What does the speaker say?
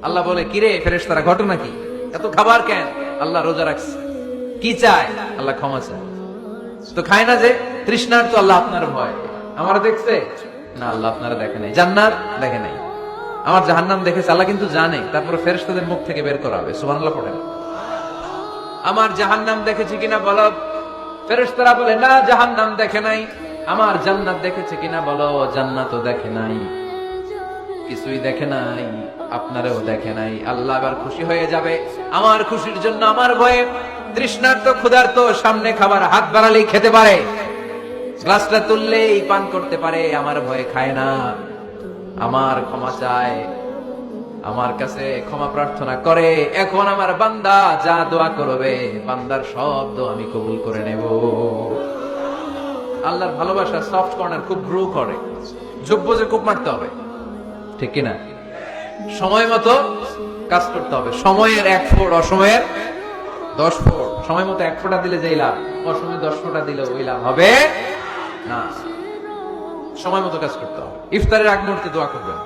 আল্লাহ বলে, কিরে ফেরেশতারা, ঘটনা কি? এত খাবার কেন? আল্লাহ রোজা রাখছে। কি চায়? আল্লাহ ক্ষমা চায়। তো খায় না যে তৃষ্ণার, তো আল্লাহ আপনার ভয়। আমার দেখছে না, আল্লাহ আপনারা দেখে নাই। জান্নাত দেখে নাই, আমার জাহান্নাম দেখেছে আল্লাহ কিন্তু জানে। তারপরে ফেরেশতাদের মুখ থেকে বের করা হবে। সুবহানাল্লাহ পড়েন। আমার জাহান্নাম দেখেছি কিনা বলো। ফেরেশতারা বলে, না জাহান্নাম দেখে নাই। আমার জান্নাত দেখেছে কিনা বলো। জান্নাতও দেখে নাই, কিছুই দেখে নাই, আপনারও দেখে নাই। আল্লাহ আবার খুশি হয়ে যাবে। আমার খুশির জন্য, আমার ভয়ে তৃষ্ণার্ত ক্ষুধার্ত সামনে খাবার হাত বাড়ালেই খেতে পারে, গ্লাসটা তুললেই পান করতে পারে, আমার ভয়ে খায় না। আমার ক্ষমা চায়, আমার কাছে ক্ষমা প্রার্থনা করে। এখন আমার বান্দা যা দোয়া করবে, বান্দার সব দোয়া আমি কবুল করে নেব। আল্লাহর ভালোবাসা সফট কর্নার খুব গ্রো করে। যোগ্য যে খুব মারতে হবে, ঠিক কিনা? সময় মতো কাজ করতে হবে। সময়ের 1 ফোঁট, অসময়ের 10 ফোঁট। সময় মতো 1 ফোঁটা দিলে যেই লাভ, অসময়ে 10 ফোঁটা দিলে ওই লাভ হবে না। সময় মতো কাজ করতে হবে। ইফতারের আগ মুহূর্তে দোয়া করবেন।